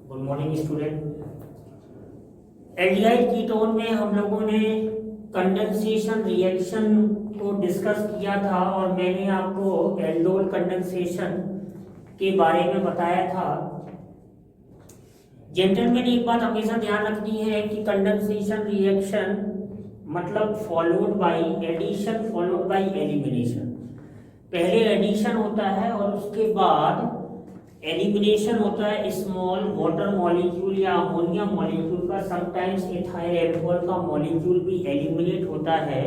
Good morning student. Aldehyde ketone में हम लोगों ने कंडेंसेशन रिएक्शन को डिस्कस किया था और मैंने आपको एल्डोल कंडेंसेशन के बारे में बताया था। जेंटलमैन, एक बात हमेशा ध्यान रखनी है कि कंडेंसेशन रिएक्शन मतलब followed by addition followed by elimination. पहले एडिशन होता है और उसके बाद एलिमिनेशन होता है स्मॉल वाटर मॉलिक्यूल या अमोनिया मॉलिक्यूल का। समटाइम्स इथाइल एल्कोहल का मॉलिक्यूल भी एलिमिनेट होता है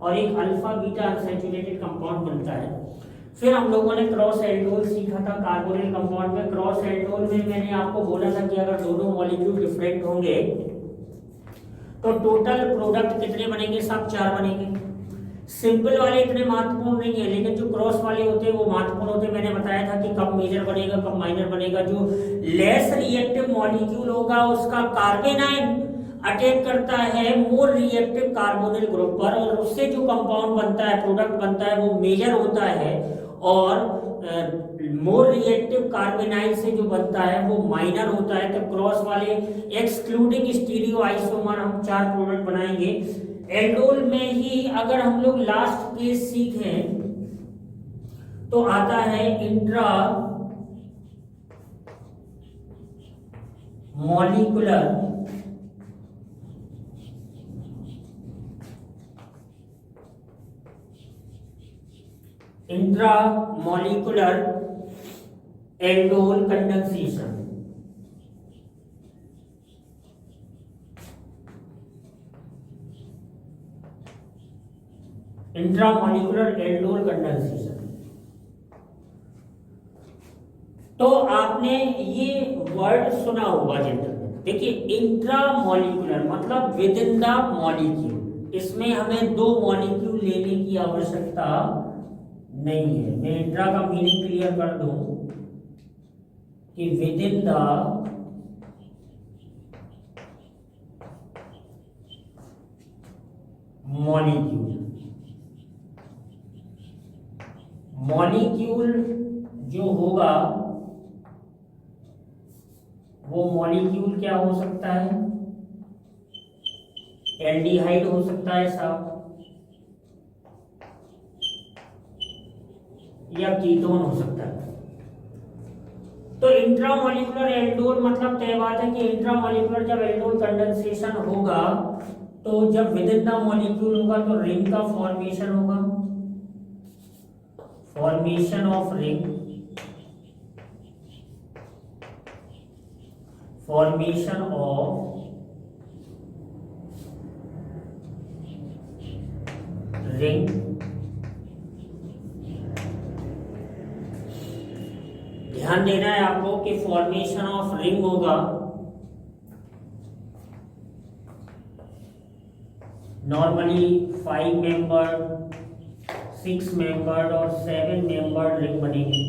और एक अल्फा बीटा अनसैचुरेटेड कंपाउंड बनता है। फिर हम लोगों ने क्रॉस एल्डोल सीखा था कार्बोनिल कंपाउंड में। क्रॉस एल्डोल में मैंने आपको बोला था कि अगर दोनों मॉलिक्यूल डिफरेंट होंगे तो टोटल प्रोडक्ट कितने बनेंगे? सब 4 बनेंगे। सिंपल वाले इतने महत्वपूर्ण नहीं है, लेकिन जो क्रॉस वाले होते हैं वो महत्वपूर्ण होते हैं। मैंने बताया था कि कब मेजर बनेगा कब माइनर बनेगा। जो लेस रिएक्टिव मॉलिक्यूल होगा उसका कार्बेनाइन अटैक करता है मोर रिएक्टिव कार्बोनिल ग्रुप पर और उससे जो कंपाउंड बनता है प्रोडक्ट बनता है वो मेजर होता है और मोर रिएक्टिव कार्बेनाइल से जो बनता है वो माइनर होता है। तो क्रॉस वाले एक्सक्लूडिंग स्टीरियो आइसोमर हम 4 प्रोडक्ट बनाएंगे। एल्डोल में ही अगर हम लोग लास्ट केस सीखें तो आता है intra molecular aldol condensation. Intramolecular aldol condensation. तो आपने ये वर्ड सुना होगा जनरल। देखिए, इंट्रामॉलिक्यूलर मतलब विद इन द मॉलिक्यूल। इसमें हमें 2 मॉलिक्यूल लेने की आवश्यकता नहीं है। मैं इंट्रा का मीनिंग क्लियर कर दूं कि with in the molecule. Molecule जो होगा वो मॉलिक्यूल क्या हो सकता है? एल्डिहाइड हो सकता है साहब, या कीटोन हो सकता है। तो इंट्रामॉलिक्यूलर एल्डोल मतलब तय बात है कि इंट्रामॉलिक्यूलर जब एल्डोल कंडेंसेशन होगा तो जब विद इन द मॉलिक्यूल होगा तो रिंग का फॉर्मेशन होगा, formation of ring, formation of ring. ध्यान देना है आपको कि फॉर्मेशन ऑफ रिंग होगा। नॉर्मली 5 मेंबर, 6 मेंबर और 7 मेंबर रिंग बनेगी।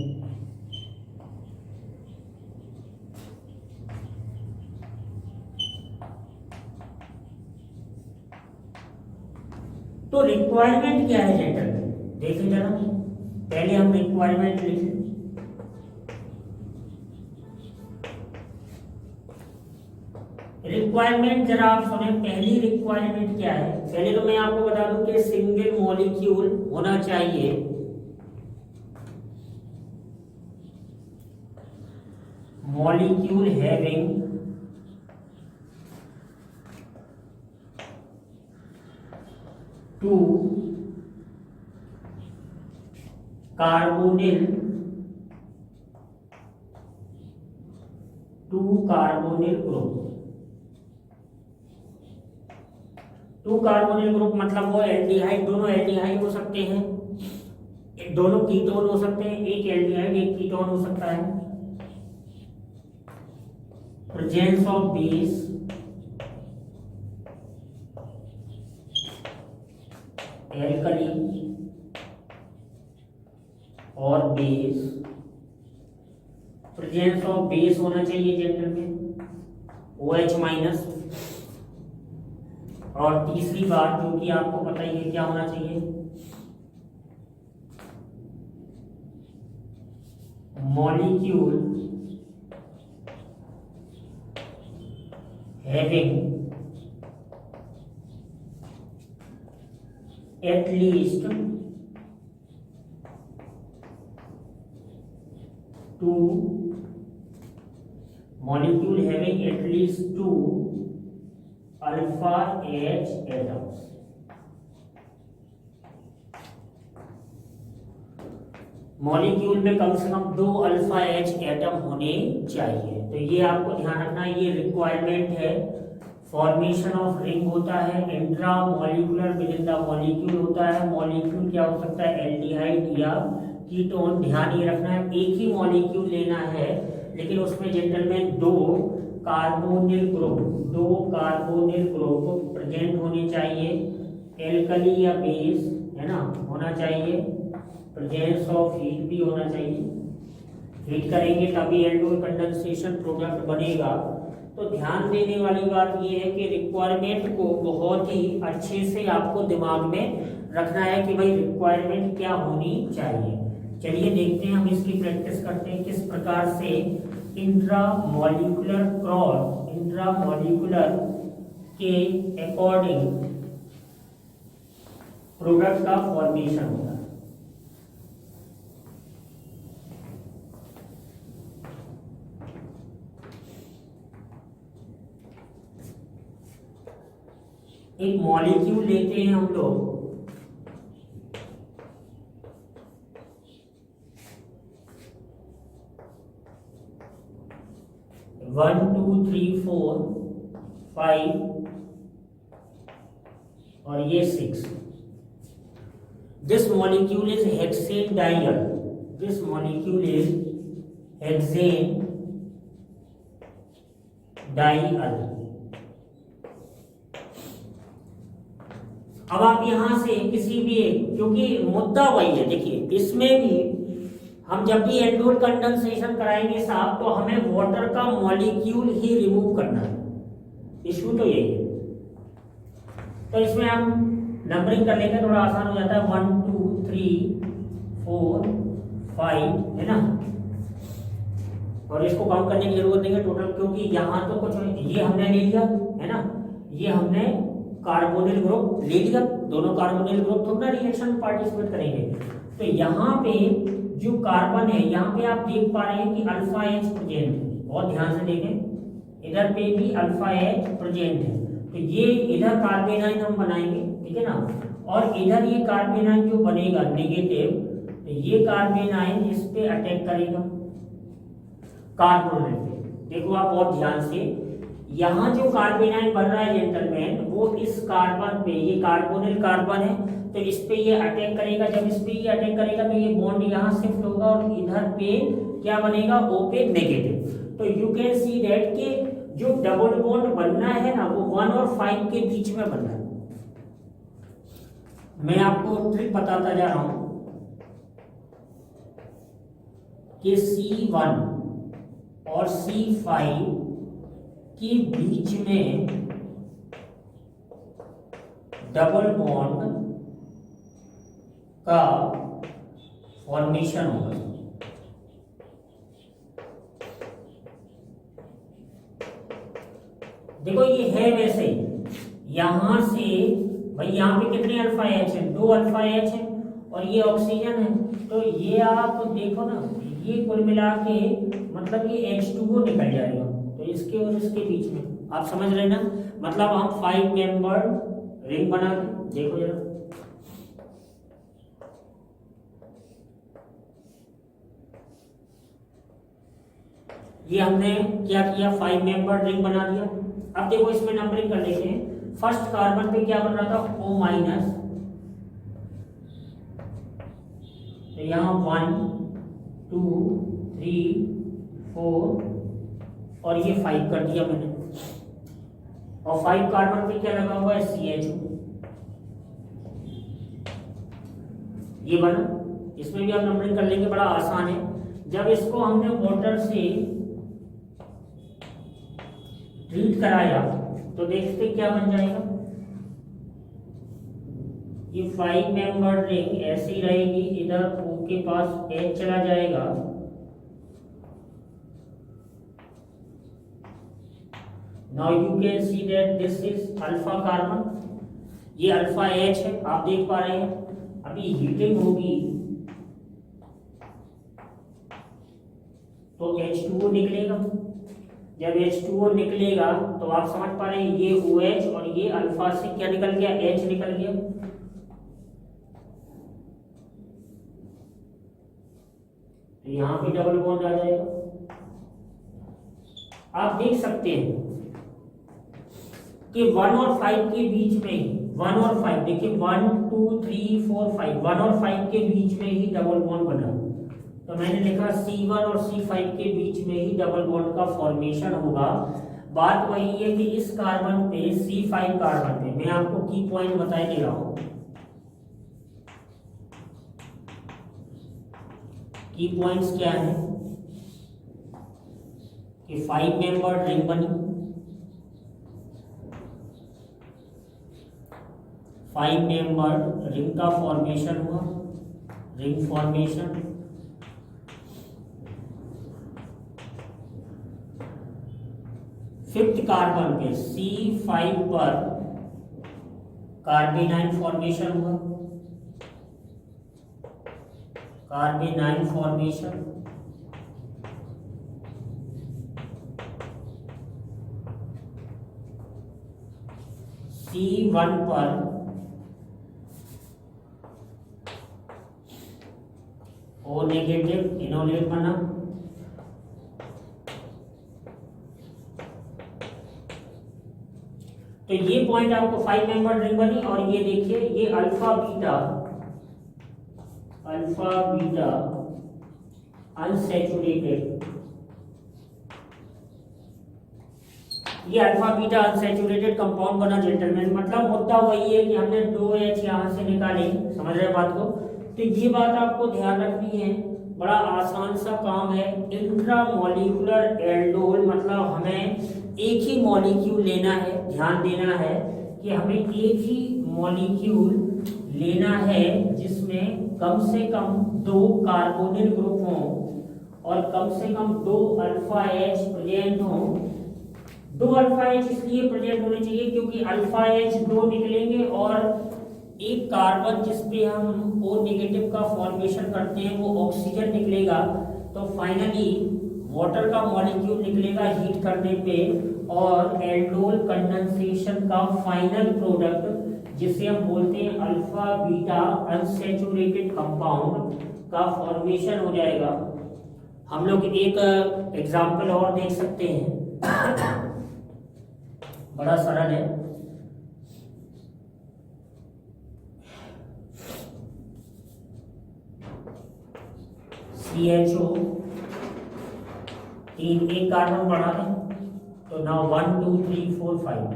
तो रिक्वायरमेंट क्या है जेंटलमैन? देखिए जरा, पहले हम रिक्वायरमेंट लिखें। रिक्वायरमेंट जरा आप सुने। पहली रिक्वायरमेंट क्या है? पहले तो मैं आपको बता दूं कि सिंगल मॉलिक्यूल होना चाहिए। Molecule having two carbonyl group. 2 carbonyl group मतलब वो एल्डिहाइड, दोनों एल्डिहाइड हो सकते हैं, दोनों कीटोन हो सकते हैं। एक एल्डिहाइड एक कीटोन हो सकता है। प्रेजेंस ऑफ बेस एल्कली और बेस, प्रेजेंस ऑफ बेस होना चाहिए जेंटल में OH माइनस। और तीसरी बात जो कि आपको पता ही है क्या होना चाहिए? Molecule having at least two molecule having at least two alpha H atoms. Molecule में कम से कम 2 अल्फा एच एटम होने चाहिए। तो ये आपको ध्यान रखना है, ये रिक्वायरमेंट है। फॉर्मेशन ऑफ रिंग होता है, intra molecular with in the molecule होता है। मॉलिक्यूल क्या हो सकता है, एल्डिहाइड या कीटोन। ध्यान ये रखना है, एक ही मॉलिक्यूल लेना है, लेकिन उसमें जेंटलमैन 2 कार्बोनिल ग्रुप प्रेजेंट होने चाहिए। एल्कली या बेस है ना होना चाहिए। प्रेजेंस ऑफ हीट भी होना चाहिए। हीट करेंगे तभी एल्डोल कंडेंसेशन प्रोडक्ट बनेगा। तो ध्यान देने वाली बात यह है कि रिक्वायरमेंट को बहुत ही अच्छे से आपको दिमाग में रखना है कि भाई रिक्वायरमेंट क्या होनी चाहिए। चलिए देखते हैं, हम इसकी प्रैक्टिस करते हैं किस प्रकार से इंट्रामॉलिक्यूलर के अकॉर्डिंग प्रोडक्ट का फॉर्मेशन होता है। एक मॉलिक्यूल लेते हैं हम लोग, one two three four five और ये 6। This molecule is hexane dial. This molecule is hexane dial. अब आप यहां से किसी भी एक, क्योंकि मुद्दा वही है, देखिए इसमें भी हम जब भी एल्डोल कंडेंसेशन कराएंगे साहब, तो हमें वाटर का मॉलिक्यूल ही रिमूव करना है। इशू तो यही है। तो इसमें हम नंबरिंग कर लेते हैं, थोड़ा आसान हो जाता है। 1 2 3 4 5 है ना। और इसको काउंट करने की जरूरत नहीं है टोटल, क्योंकि यहां तो कुछ ये हमने ले लिया है ना, ये हमने कार्बोनिल ग्रुप ले लिया। दोनों कार्बोनिल ग्रुप तो ना रिएक्शन में पार्टिसिपेट करेंगे। तो यहाँ पे जो कार्बन है, यहाँ पे आप देख पा रहे हैं कि अल्फा एच प्रेजेंट है। बहुत ध्यान से देखें, इधर पे भी अल्फा एच प्रेजेंट है। तो ये इधर कार्बेनाइन हम बनाएंगे, ठीक है ना। और इधर ये कार्बेनाइन जो बनेगा नेगेटिव, तो ये कार्बेनाइन इस पे अटैक करेगा कार्बोनिल पे। देखो आप बहुत ध्यान से, यहाँ जो कार्बेनाइन बन रहा है जेंटलमैन, वो इस कार्बन पे, ये कार्बोनिल कार्बन है, तो इस पे ये अटैक करेगा। जब इस पे ये अटैक करेगा तो ये बॉन्ड यहाँ शिफ्ट होगा और इधर पे क्या बनेगा, O पे नेगेटिव। तो यू कैन सी दैट कि जो डबल बॉन्ड बनना है ना, वो 1 और 5 के बीच में बनना है। मैं आपको ट्रिक बताता जा रहा हूं कि C1 और C5 के बीच में डबल बॉन्ड का फॉर्मेशन होगा। देखो ये है वैसे, यहां से भाई यहाँ पे कितने अल्फा एच है, 2 अल्फा एच है और ये ऑक्सीजन है। तो ये आप देखो ना, ये कुल मिला के मतलब ये H2O निकल जाएगा। तो इसके और इसके बीच में आप समझ रहे ना, मतलब हम 5 मेंबर रिंग बना के देखो जरा। ये हमने क्या किया, 5 मेंबर रिंग बना दिया। अब देखो इसमें नंबरिंग कर लेते हैं। फर्स्ट कार्बन पे क्या बन रहा था, O-, तो यहाँ 1 2 3 4 और ये 5 कर दिया मैंने। और 5 कार्बन पे क्या लगा हुआ है, CH2, ये बना। इसमें भी आप नंबरिंग कर लेंगे, बड़ा आसान है। जब इसको हमने वाटर से ट्रीट कराया तो देखते क्या बन जाएगा, ये 5 मेंबर रिंग ऐसी रहेगी, इधर O के पास H चला जाएगा, now you can see that this is alpha carbon, ये अल्फा एच है, आप देख पा रहे हैं। अभी हीटिंग होगी तो H2O निकलेगा, जब H2O निकलेगा तो आप समझ पा रहे हैं ये OH और ये अल्फा से क्या निकल गया, H निकल गया। तो यहां पे डबल बॉन्ड आ जाएगा। आप देख सकते हैं कि 1 और 5 के बीच में ही 1 और 5 देखिए 1 2 3 4 5 1 और 5 के बीच में ही डबल बॉन्ड बना। तो मैंने लिखा C1 और C5 के बीच में ही डबल बॉन्ड का फॉर्मेशन होगा। बात वही है कि इस कार्बन पे C5 कार्बन पे मैं आपको की पॉइंट बताए दे रहा हूं। की पॉइंट्स क्या है कि 5 मेंबर रिंग बनी, 5 मेंबर रिंग का फॉर्मेशन हुआ, रिंग फॉर्मेशन। फिफ्थ कार्बन पे C5 पर कार्बेनाइन फॉर्मेशन हुआ, कार्बेनाइन फॉर्मेशन। C1 पर O नेगेटिव इनोलेट बना, तो ये पॉइंट आपको 5 मेंबर रिंग बनी। और ये देखिए ये अल्फा बीटा अनसैचुरेटेड, ये अल्फा बीटा अनसैचुरेटेड कंपाउंड बना जेंटलमैन। मतलब मुद्दा वही है कि हमने 2H यहां से निकाले, समझ रहे बात को। तो ये बात आपको ध्यान रखनी है, बड़ा आसान सा काम है। इंट्रामोलिकुलर एल्डोल मतलब हमें एक ही मॉलिक्यूल लेना है, ध्यान देना है कि हमें एक ही मॉलिक्यूल लेना है जिसमें कम से कम 2 कार्बोनिल ग्रुप हों और कम से कम 2 अल्फा एच प्रेजेंट हों। 2 अल्फा एच इसलिए प्रेजेंट होने चाहिए क्योंकि अल्फा एच 2 निकलेंगे और एक कार्बन जिसपे हम O नेगेटिव का फॉर्मेशन करते हैं वो ऑक्सीजन निकलेगा। तो फाइनली वाटर का मॉलिक्यूल निकलेगा हीट करने पे और एल्डोल कंडेंसेशन का फाइनल प्रोडक्ट जिसे हम बोलते हैं अल्फा बीटा अनसैचुरेटेड कंपाउंड का फॉर्मेशन हो जाएगा। हम लोग एक एग्जांपल और देख सकते हैं, बड़ा सरल है। CHO 3 एक कार्बन बढ़ा दें तो नाउ 1 2 3 4 5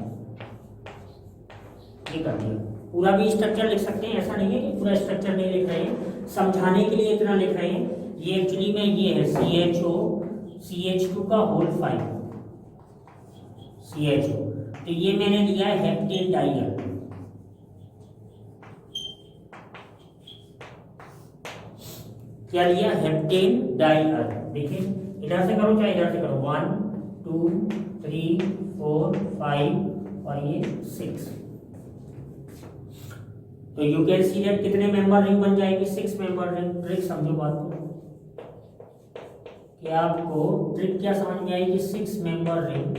ये कर दिया। पूरा भी स्ट्रक्चर लिख सकते हैं, ऐसा नहीं है कि पूरा स्ट्रक्चर नहीं लिख रहे हैं, समझाने के लिए इतना लिख रहे हैं। ये एक्चुअली में ये है CHO CH2 का होल 5 CHO। तो ये मैंने लिया है हेप्टेन डाइयर, क्या लिया, हेप्टेन डाइयर। देखिए इधर से करो चाहे इधर से करो, 1 2 3 4 5 और ये 6। तो यू कैन सी दैट कितने मेंबर रिंग बन जाएगी, 6 मेंबर रिंग। ट्रिक समझो बात को, कि आपको ट्रिक क्या समझ में आएगी, 6 member ring,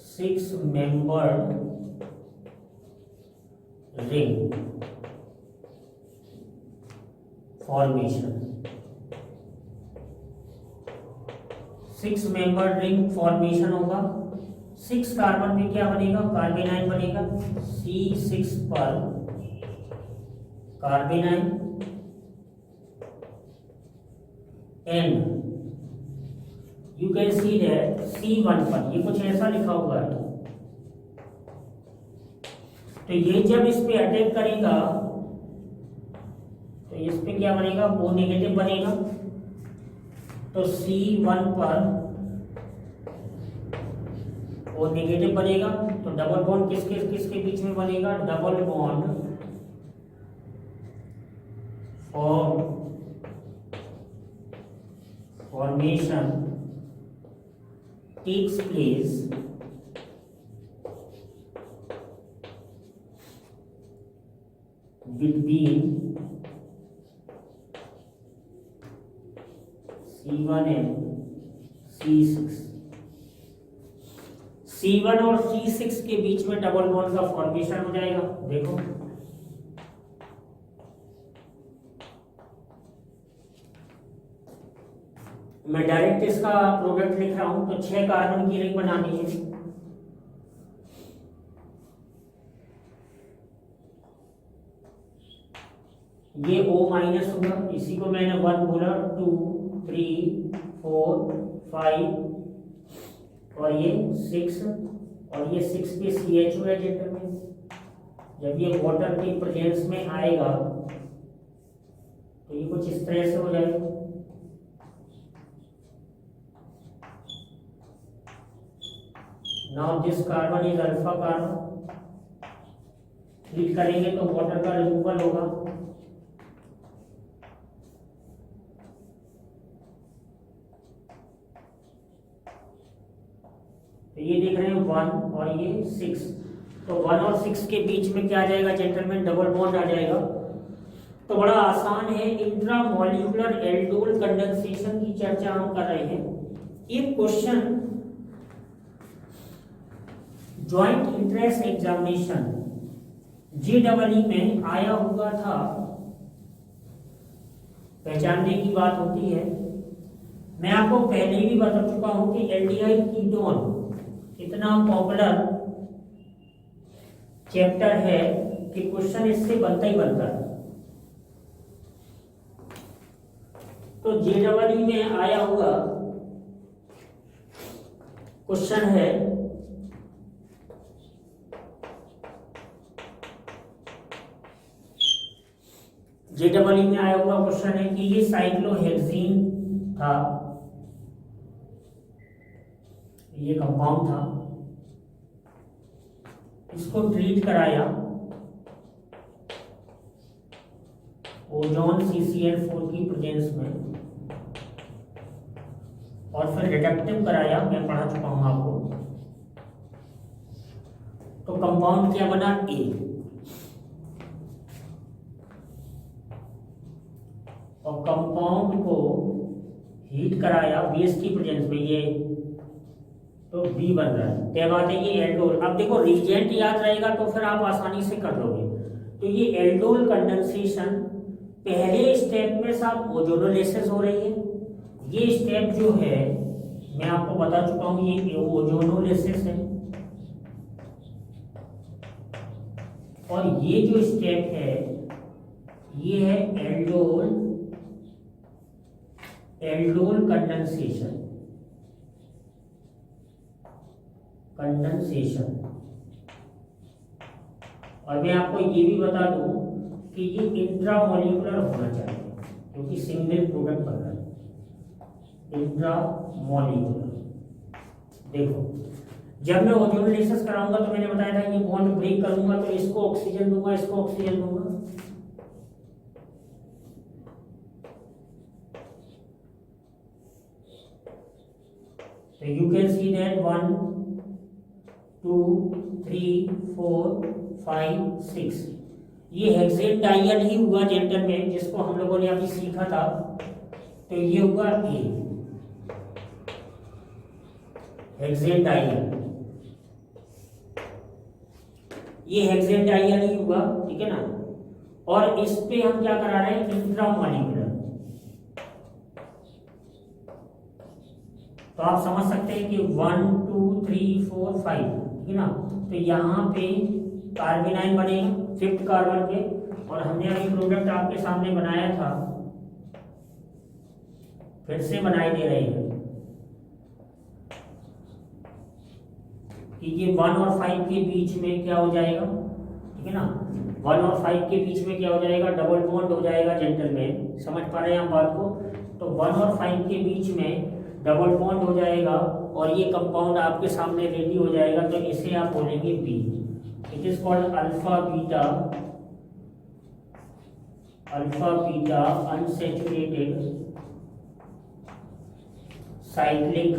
6 member ring formation. 6 member ring formation होगा। 6 कार्बन में क्या बनेगा, कार्बेनाइन बनेगा। C6 पर कार्बेनाइन and you can see that C1 पर ये कुछ ऐसा लिखा हुआ है। तो ये जब इस पे अटैक करेगा तो इस पे क्या बनेगा, O नेगेटिव बनेगा। तो C1 पर O नेगेटिव बनेगा तो डबल बॉन्ड किसके किसके बीच में बनेगा, double bond formation takes place between C1 and C6। C1 और C6 के बीच में डबल बॉन्ड का फॉर्मेशन हो जाएगा। देखो मैं डायरेक्ट इसका प्रोडक्ट लिख रहा हूं, तो 6 कार्बन की रिंग बनानी है। ये O माइनस होगा, इसी को मैंने 1 बोला, 2 3 4 5 और ये 6 और ये 6 पे CHO है जेंडर में। जब ये वाटर की प्रेजेंस में आएगा तो ये कुछ इस तरह से हो जाएगा। Now this carbon is alpha carbon. Heat करेंगे तो वाटर का रिमूवल होगा। तो ये देख रहे हैं 1 और ये 6, तो 1 और 6 के बीच में क्या आ जाएगा जेंटलमैन, डबल बॉन्ड आ जाएगा। तो बड़ा आसान है, इंट्रामॉलिक्यूलर एल्डोल कंडेंसेशन की चर्चा हम कर रहे हैं। एक question joint entrance examination JEE में आया हुआ था, पहचानने की बात होती है। मैं आपको पहले भी बता चुका हूं कि एल्डिहाइड कीटोन इतना पॉपुलर चैप्टर है कि क्वेश्चन इससे बनता ही बनता है। तो JEE में आया हुआ क्वेश्चन है JEE में आया हुआ क्वेश्चन है कि ये साइक्लोहेक्सीन था, ये कंपाउंड था, इसको ट्रीट कराया ओजोन CCl4 की प्रेजेंस में और फिर रिडक्टिव कराया, मैं पढ़ा चुका हूं आपको। तो कंपाउंड क्या बना, A। और कंपाउंड को हीट कराया बेस की प्रेजेंस में, ये तो B बन रहा है। क्या बात है, ये एल्डोल। अब देखो रिएजेंट याद रहेगा तो फिर आप आसानी से कर लोगे। तो ये एल्डोल कंडेंसेशन पहले स्टेप में साहब ओजोनोलिसिस हो रही है। ये स्टेप जो है मैं आपको बता चुका हूं, ये ओजोनोलिसिस है। और ये जो स्टेप है ये है एल्डोल कंडेंसेशन। और मैं आपको ये भी बता दूं कि ये इंट्रामॉलिक्यूलर होना चाहिए क्योंकि सिंगल प्रोडक्ट बन रहा है। इंट्रामॉलिक्यूलर देखो, जब मैं ओजोनोलिसिस कराऊंगा तो मैंने बताया था ये बॉन्ड ब्रेक करूंगा तो इसको ऑक्सीजन दूंगा, इसको ऑक्सीजन दूंगा। So you can see that 1 2 3 4 5 6 ये हेक्सेन डाइयल ही हुआ जेंटलमैन, जिसको हम लोगों ने अभी सीखा था। तो ये हुआ A, हेक्सेन डाइयल। ये हेक्सेन डाइयल ही हुआ, ठीक है ना। और इस पे हम क्या करा रहे हैं, इंट्रामॉलिक्यूलर। तो आप समझ सकते हैं कि 1 2 3 4 5, ठीक है ना। तो यहाँ पे कार्बेनाइन बनेगा 5th कार्बन पे, और हमने अभी प्रोडक्ट आपके सामने बनाया था, फिर से बनाई दे रहे हैं कि ये 1 और 5 के बीच में क्या हो जाएगा, ठीक है ना। 1 और 5 के बीच में क्या हो जाएगा, डबल बॉन्ड हो जाएगा जेंटलमैन। समझ पा रहे हैं हम बात को। तो 1 और 5 के बीच में डबल बॉन्ड हो जाएगा और ये कंपाउंड आपके सामने रेडी हो जाएगा। तो इसे आप बोलेंगे B। It is called alpha beta unsaturated cyclic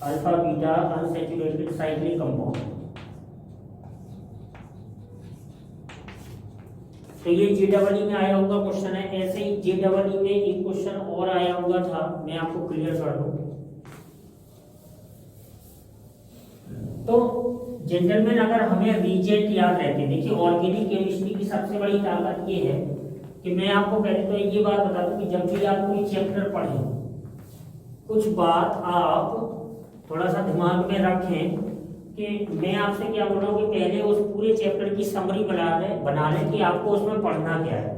alpha beta unsaturated cyclic compound. तो ये JEE में आया हुआ क्वेश्चन है। ऐसे ही JEE में एक क्वेश्चन और आया हुआ था, मैं आपको क्लियर कर दूं। तो जेंटलमैन, अगर हमें रीजेंट याद रहते, देखिए ऑर्गेनिक केमिस्ट्री की सबसे बड़ी ताकत ये है कि मैं आपको पहले तो ये बात बता दूं कि जब भी आप कोई चैप्टर पढ़ें, कुछ बात आप थोड़ा सा दिमाग में रखें कि मैं आपसे क्या बोल रहा हूँ कि पहले उस पूरे चैप्टर की समरी बना लें कि आपको उसमें पढ़ना क्या है।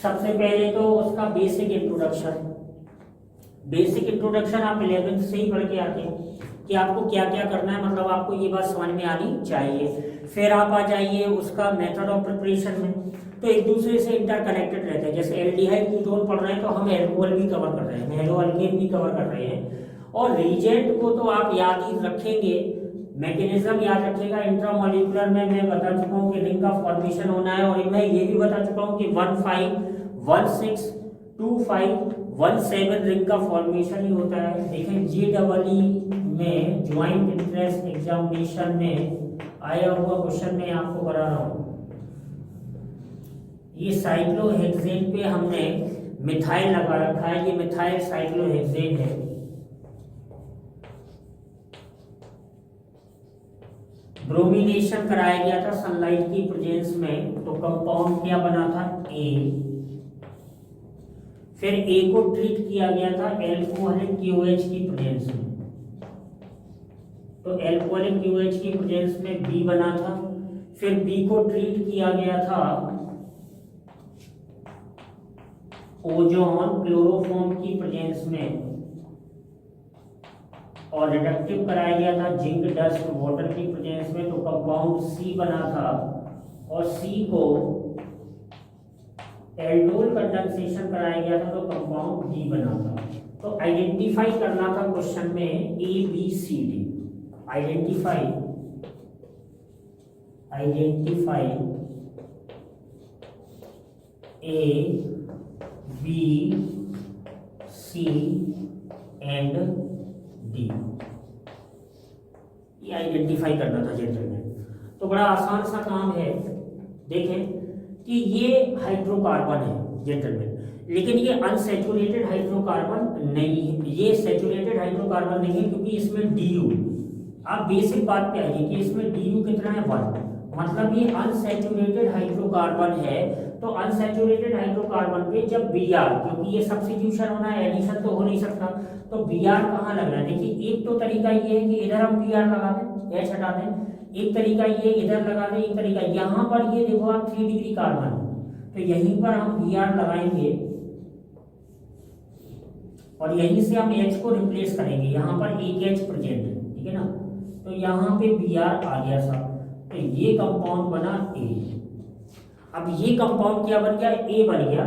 सबसे पहले तो उसका बेसिक इंट्रोडक्शन आप 11th से ही पढ़ के आते हैं कि आपको क्या क्या करना है, मतलब आपको ये बात समझ में आनी चाहिए। फिर आप आ जाइए उसका मेथड ऑफ प्रिपरेशन में, तो एक दूसरे से इंटरकनेक्टेड रहते हैं। जैसे एल्डिहाइड कीटोन पढ़ रहे हैं तो हम एल्कोहल भी कवर कर रहे हैं, हेलोअल्केन भी कवर कर रहे हैं। और रीजेंट को तो आप याद ही रखेंगे, मैकेनिज्म याद रखिएगा। इंट्रामोलिकुलर में मैं बता चुका हूँ कि रिंग का फॉर्मेशन होना है, और मैं ये भी बता चुका हूँ कि 15, 16, 25, 17 रिंग का फॉर्मेशन ही होता है। देखें JEE में ज्वाइंट इंट्रेंस एग्जामिनेशन में आया हुआ क्वेश्चन मैं आपको करा रहा हूँ। ये साइक्लोहेक्सेन पे हमने मिथाइल लगा रखा है, ये मिथाइल साइक्लोहेक्सेन है। ब्रोमिनेशन कराया गया था सनलाइट की प्रेजेंस में, तो कंपाउंड क्या बना था A। फिर A को ट्रीट किया गया था एल्कोहलिक KOH की प्रेजेंस में, तो एल्कोहलिक KOH की प्रेजेंस में B बना था। फिर B को ट्रीट किया गया था ओजोन क्लोरोफॉर्म की प्रेजेंस में, और रिडक्टिव कराया गया था जिंक डस्ट वाटर की प्रेजेंस में, तो कंपाउंड C बना था। और C को एल्डोल कंडेंसेशन कराया गया था, तो कंपाउंड D बना था। तो आइडेंटिफाई करना था क्वेश्चन में ABCD। Identify A, B, C and D, ये आइडेंटिफाई करना था जेंटलमैन। तो बड़ा आसान सा काम है। देखें कि ये हाइड्रोकार्बन है जेंटलमैन, लेकिन ये अनसैचुरेटेड हाइड्रोकार्बन नहीं है, ये सैचुरेटेड हाइड्रोकार्बन नहीं है, क्योंकि इसमें DU, आप बेसिक बात पे आइए कि इसमें DU कितना है 1, मतलब ये अनसैचुरेटेड हाइड्रोकार्बन है। तो अनसैचुरेटेड हाइड्रोकार्बन पे जब Br, क्योंकि ये सब्स्टिट्यूशन होना है, एडिशन तो हो नहीं सकता, तो Br कहाँ लगना है। देखिए एक तो तरीका ये है कि इधर हम Br लगा दें, H हटा दें, एक तरीका ये इधर लगा दें, एक तरीका यहाँ पर ये देखो आप 3 डिग्री कार्बन, तो यहीं पर हम Br लगाएंगे और यहीं से हम H को रिप्लेस करेंगे। यहाँ पर एक H प्रेजेंट है, ठीक है ना, तो यहाँ पे Br आ गया साहब, तो ये कंपाउंड बना A। अब ये कंपाउंड क्या बन गया, A बन गया।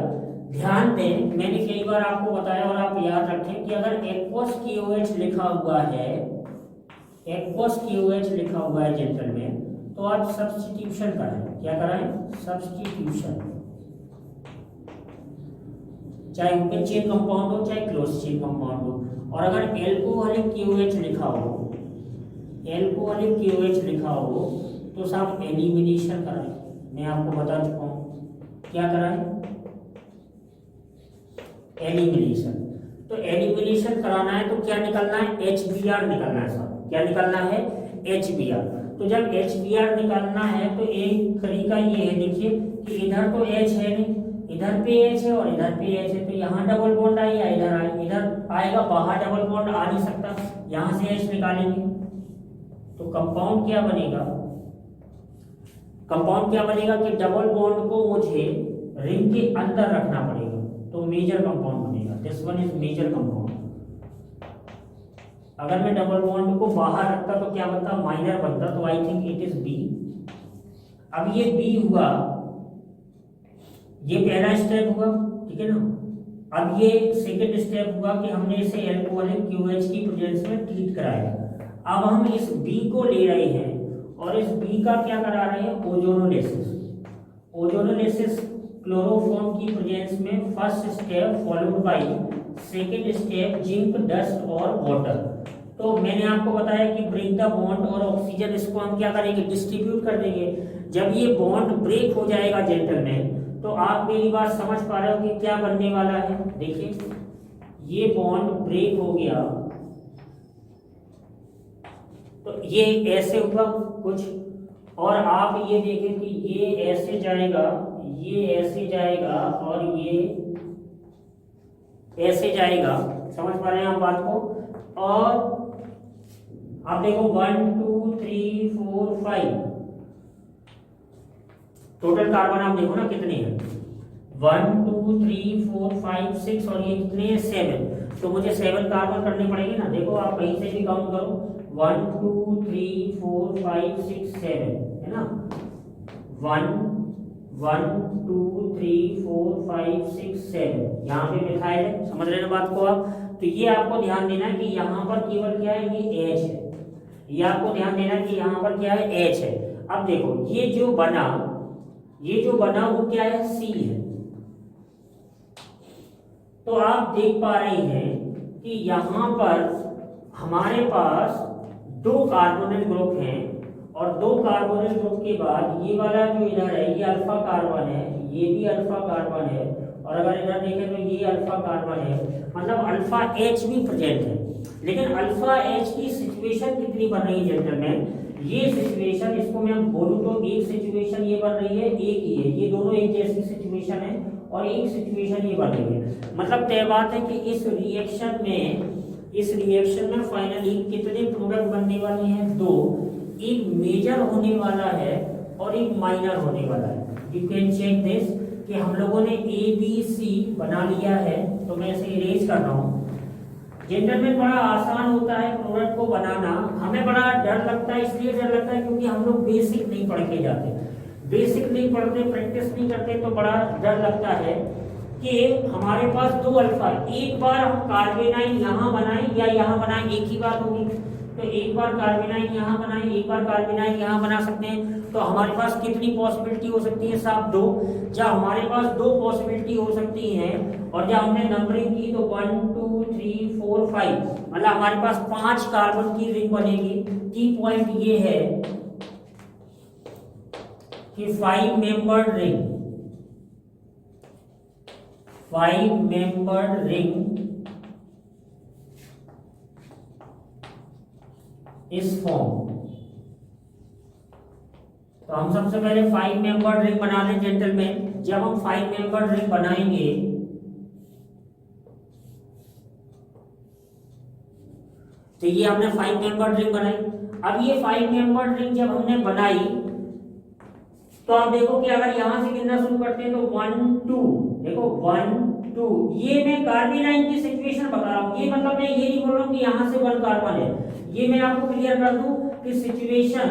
ध्यान दें, मैंने कई बार आपको बताया और आप याद रखें कि अगर एक्वस KOH लिखा हुआ है, एक्वस KOH लिखा हुआ है जेंटलमैन, तो आप सब्स्टिट्यूशन कराएं। क्या कराएं, सब्स्टिट्यूशन, चाहे ओपन चेन कंपाउंड हो चाहे क्लोज चेन कंपाउंड हो। और अगर एल्कोहलिक KOH लिखा हो, एल्कोहलिक KOH लिखा हो, तो साहब एलिमिनेशन कराएं। मैं आपको बता चुका हूं क्या कराएं, एलिमिनेशन। तो एलिमिनेशन कराना है तो क्या निकलना है, HBr निकलना है साहब। क्या निकलना है, HBr। तो जब HBr निकालना है तो एक तरीका ये है, देखिए कि इधर तो H है नहीं, इधर पे H है और इधर पे H है, तो यहाँ डबल बॉन्ड आएगा, इधर आए, इधर आएगा, बाहर डबल बॉन्ड आ नहीं सकता, यहाँ से H निकालेंगे तो कंपाउंड क्या बनेगा, कंपाउंड क्या बनेगा कि डबल बॉन्ड को मुझे रिंग के अंदर रखना पड़ेगा, तो मेजर कंपाउंड बनेगा। This one is major compound. अगर मैं डबल बॉन्ड को बाहर रखता तो क्या बनता, माइनर बनता, तो I think it is B। अब ये B हुआ, ये पहला स्टेप हुआ, ठीक है ना। अब ये सेकंड स्टेप हुआ कि हमने इसे एल्कोहलिक KOH की प्रेजेंस में ट्रीट कराया। अब हम इस B को ले रहे हैं और इस B का क्या करा रहे हैं, ओजोनोलिसिस। ओजोनोलिसिस क्लोरोफॉर्म की प्रेजेंस में first step followed by second step zinc dust और वाटर। तो मैंने आपको बताया कि ब्रेक द बॉन्ड और ऑक्सीजन, इसको हम क्या करेंगे, डिस्ट्रीब्यूट कर देंगे। जब ये बॉन्ड ब्रेक हो जाएगा जेंटलमैन, तो आप मेरी बात समझ पा रहे हो कि क्या बनने वाला है। देखिए ये बॉन्ड ब्रेक हो गया तो ये ऐसे हुआ कुछ, और आप ये देखें कि ये ऐसे जाएगा, ये ऐसे जाएगा और ये ऐसे जाएगा। समझ पा रहे हैं आप बात को। और आप देखो 1 2 3 4 5 टोटल कार्बन आप देखो ना कितने हैं, 1 2 3 4 5 6 और ये कितने हैं 7। तो मुझे 7 कार्बन करने पड़ेंगे ना। देखो आप कहीं से भी काउंट करो, 1 2 3 4 5 6 7 है ना, 1 1 2 3 4 5 6 7 यहाँ पे मिथाइल है। समझ रहे हैं बात को आप। तो ये आपको ध्यान देना है कि यहाँ पर केवल क्या है, ये H है। ये आपको ध्यान देना है कि यहाँ पर क्या है, H है। अब देखो ये जो बना वो क्या है, C है। तो आप देख पा रहे हैं कि यहाँ पर हमारे पास 2 कार्बोनिल ग्रुप हैं, और 2 कार्बोनिल ग्रुप के बाद ये वाला जो इधर है ये अल्फा कार्बन है, ये भी अल्फा कार्बन है, और अगर इधर देखें तो ये अल्फा कार्बन है, मतलब अल्फा H भी प्रेजेंट है। लेकिन अल्फा H की सिचुएशन कितनी बन रही है जेंटलमैन, ये सिचुएशन, इसको मैं बोलूं तो एक सिचुएशन ये बन रही है, एक ही है, ये दोनों एक जैसी सिचुएशन है, और एक सिचुएशन ये बन रही है। मतलब तय बात है कि इस रिएक्शन में फाइनली कितने प्रोडक्ट बनने वाले हैं, 2। एक मेजर होने वाला है और एक माइनर होने वाला है। यू कैन चेक दिस कि हम लोगों ने ABC बना लिया है, तो मैं इसे इरेज कर रहा हूँ। जेंटलमैन बड़ा आसान होता है प्रोडक्ट को बनाना, हमें बड़ा डर लगता है, इसलिए डर लगता है क्योंकि हम लोग बेसिक नहीं पढ़ के जाते, बेसिक नहीं पढ़ते, प्रैक्टिस नहीं करते, तो बड़ा डर लगता है कि हमारे पास 2 अल्फा, एक बार हम कार्बेनाइन यहाँ बनाएं या यहाँ बनाएं, एक ही बात होगी। तो एक बार कार्बेनाइन यहाँ बनाएं, एक बार कार्बेनाइन यहाँ बना सकते हैं। तो हमारे पास कितनी पॉसिबिलिटी हो सकती है साहब, 2। जब हमारे पास 2 पॉसिबिलिटी हो सकती हैं, और जब हमने नंबरिंग की तो 1 2 3 4 5, मतलब हमारे पास 5 कार्बन की रिंग बनेगी। की पॉइंट ये है कि 5 मेंबर्ड रिंग इस फॉर्म। तो हम सबसे पहले 5 मेंबर्ड रिंग बना लें जेंटलमैन। जब हम 5 मेंबर्ड रिंग बनाएंगे तो ये हमने 5 मेंबर्ड रिंग बनाई। अब ये 5 मेंबर्ड रिंग जब हमने बनाई तो आप देखो कि अगर यहां से गिनना शुरू करते हैं तो 1 2, देखो 1 2, ये मैं कार्बेनाइन की सिचुएशन बता रहा हूं। ये मतलब मैं ये नहीं बोल रहा हूं कि यहां से 1 कार्बन है, ये मैं आपको क्लियर कर दूं कि सिचुएशन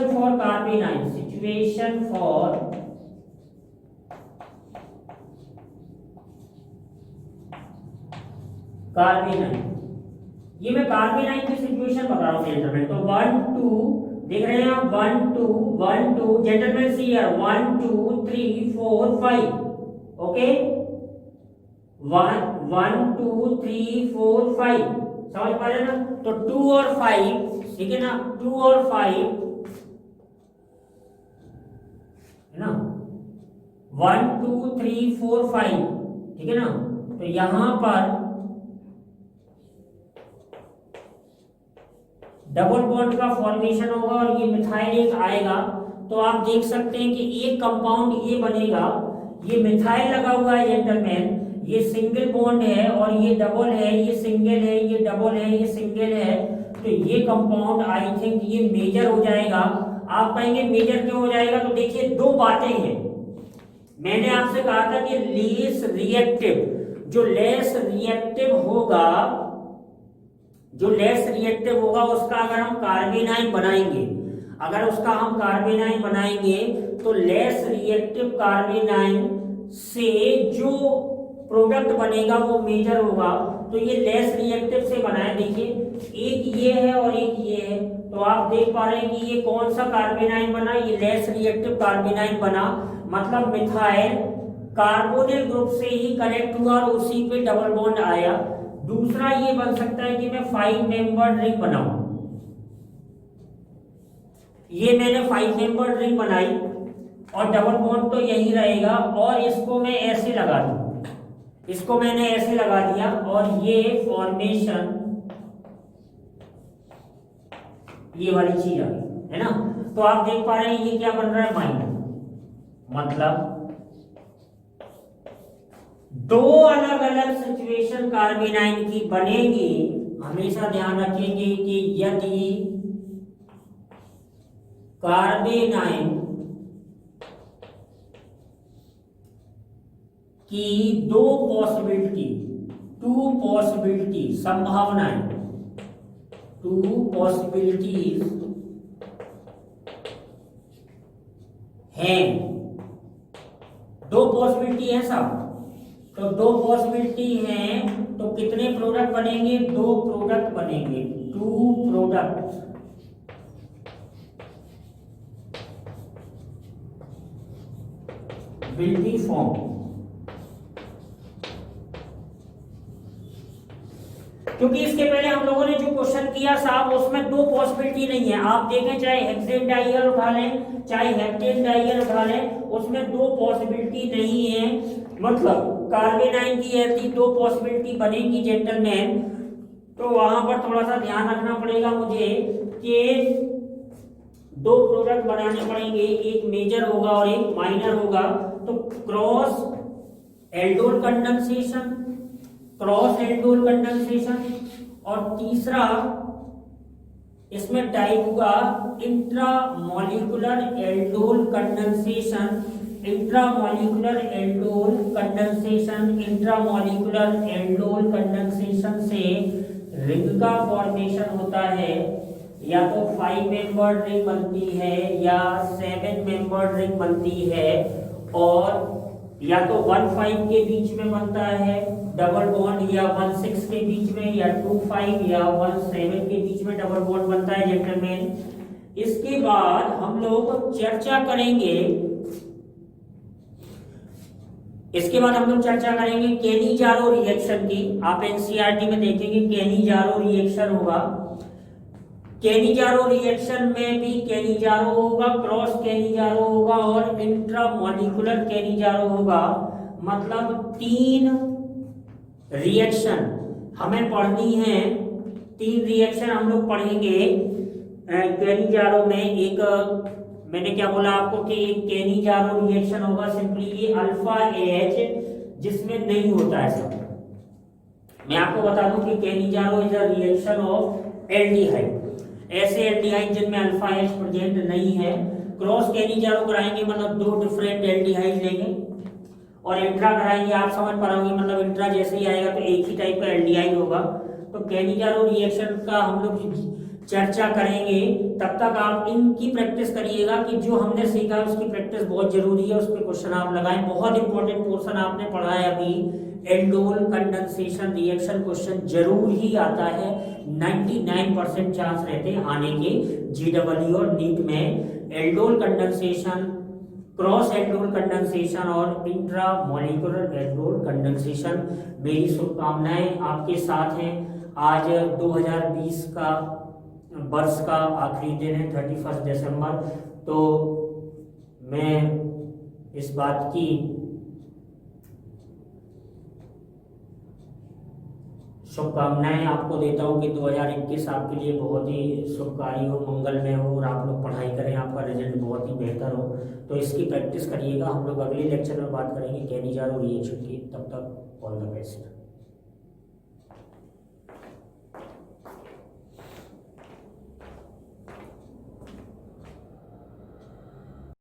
फॉर कार्बेनाइन, सिचुएशन फॉर कार्बेनाइन, ये मैं कार्बेनाइन की सिचुएशन बता रहा हूं जेंटलमैन। तो 1 2 देख रहे हैं आप, 1 2 जेंटलमैन सी हियर, 1 2 3 4 5, ओके, 1 2 3 4 5, समझ पा रहे ना। तो 2 और 5, ठीक है ना, 2 और 5 है ना, 1 2 3 4 5, ठीक है ना। तो यहां पर डबल बॉन्ड का फॉर्मेशन होगा और ये मिथाइल एक आएगा। तो आप देख सकते हैं कि एक कंपाउंड ये बनेगा, ये मिथाइल लगा हुआ है जेंटलमैन, ये सिंगल बॉन्ड है और ये डबल है, ये सिंगल है, ये डबल है, ये सिंगल है। तो ये कंपाउंड आई थिंक ये मेजर हो जाएगा। आप कहेंगे मेजर क्यों हो जाएगा, तो देखिए 2 बातें हैं। मैंने आपसे कहा था कि लेस रिएक्टिव, जो लेस रिएक्टिव होगा उसका अगर हम कार्बेनाइन बनाएंगे, तो लेस रिएक्टिव कार्बेनाइन से जो प्रोडक्ट बनेगा वो मेजर होगा। तो ये लेस रिएक्टिव से बना है, देखिए एक ये है और एक ये है। तो आप देख पा रहे हैं कि ये कौन सा कार्बेनाइन बना, ये लेस रिएक्टिव कार्बेनाइन बना, मतलब मिथाइल कार्बोनिल ग्रुप से ही कनेक्ट हुआ और उसी पे डबल बॉन्ड आया। दूसरा ये बन सकता है कि मैं 5 मेंबर रिंग बनाऊं। ये मैंने 5 मेंबर रिंग बनाई और डबल बॉन्ड तो यही रहेगा, और इसको मैं ऐसे लगा दूं, इसको मैंने ऐसे लगा दिया और ये फॉर्मेशन ये वाली चीज आ गई, है ना। तो आप देख पा रहे हैं ये क्या बन रहा है, माइनस। मतलब दो अलग अलग सिचुएशन कार्बेनाइन की बनेगी। हमेशा ध्यान रखेंगे कि यदि कार्बेनाइन की दो पॉसिबिलिटी, टू पॉसिबिलिटी, संभावनाएं, टू पॉसिबिलिटीज हैं, दो पॉसिबिलिटी है सब, तो दो पॉसिबिलिटी हैं तो कितने प्रोडक्ट बनेंगे, दो प्रोडक्ट बनेंगे, two product will be form. क्योंकि इसके पहले हम लोगों ने जो क्वेश्चन किया साहब उसमें दो पॉसिबिलिटी नहीं है। आप देखें चाहे हेक्सेन डाइगर उठा लें चाहे हेप्टेन डाइगर उठा लें, उसमें दो पॉसिबिलिटी नहीं है। मतलब कार्बेनाइन की ऐसी दो पॉसिबिलिटी बनेगी जेंटलमैन, तो वहां पर थोड़ा सा ध्यान रखना पड़ेगा मुझे कि दो प्रोडक्ट बनाने पड़ेंगे, एक मेजर होगा और एक माइनर होगा। तो cross aldol condensation, cross aldol condensation, और तीसरा इसमें टाइप होगा intramolecular aldol condensation, intramolecular aldol condensation. Intramolecular aldol condensation से रिंग का फॉर्मेशन होता है, या तो 5 मेंबर्ड रिंग बनती है या 7 मेंबर्ड रिंग बनती है, और या तो 1-5 के बीच में बनता है डबल बॉन्ड, या 1-6 के बीच में, या 2-5 या 1-7 के बीच में डबल बॉन्ड बनता है जेंटलमैन। इसके बाद हम लोग चर्चा करेंगे, इसके बाद हम लोग चर्चा करेंगे केनी-जारो रिएक्शन की। आप एनसीईआरटी में देखेंगे केनी-जारो रिएक्शन होगा। केनी-जारो रिएक्शन में भी केनी-जारो होगा, क्रॉस केनी-जारो होगा और इंट्रामॉलिक्यूलर केनी-जारो होगा। मतलब 3 रिएक्शन हमें पढ़नी है, 3 रिएक्शन हम लोग पढ़ेंगे केनी-जारो में। एक मैंने क्या बोला आपको कि एक केनी-जारो रिएक्शन होगा, सिंपली ये अल्फा एच जिसमें नहीं होता है सब। मैं आपको बता दूं कि Cannizzaro is a reaction of aldehyde, ऐसे एल्डिहाइड जिनमें अल्फा एच प्रेजेंट नहीं है। क्रॉस केनी-जारो कराएंगे मतलब 2 डिफरेंट एल्डिहाइड लेंगे, और इंट्रा कराएंगे आप समझ पाओगे, मतलब इंट्रा जैसे ही आएगा तो एक ही टाइप का एल्डिहाइड होगा। तो केनी-जारो रिएक्शन का हम लोग चर्चा करेंगे। तब तक आप इनकी प्रैक्टिस करिएगा कि जो हमने सीखा है उसकी प्रैक्टिस बहुत जरूरी है, उस पर क्वेश्चन आप लगाएं। बहुत इंपॉर्टेंट पोर्शन आपने पढ़ा है अभी, एल्डोल कंडेंसेशन रिएक्शन क्वेश्चन जरूर ही आता है, 99% चांस रहते हैं आने के जीडब्ल्यू और नीट में। Aldol condensation, cross aldol condensation और इंट्रामॉलिक्यूलर एल्डोल कंडेंसेशन। मेरी शुभकामनाएं आपके साथ हैं। आज 2020 का वर्ष का आखिरी दिन है, 31 दिसंबर। तो मैं इस बात की शुभकामनाएं आपको देता हूं कि 2021 आपके लिए बहुत ही शुभकारी हो, मंगलमय हो, और आप लोग पढ़ाई करें, आपका रिजल्ट बहुत ही बेहतर हो। तो इसकी प्रैक्टिस करिएगा। हम लोग अगले लेक्चर में बात करेंगे केनी-जारो रिएक्शन की। तब तक ऑल द बेस्ट।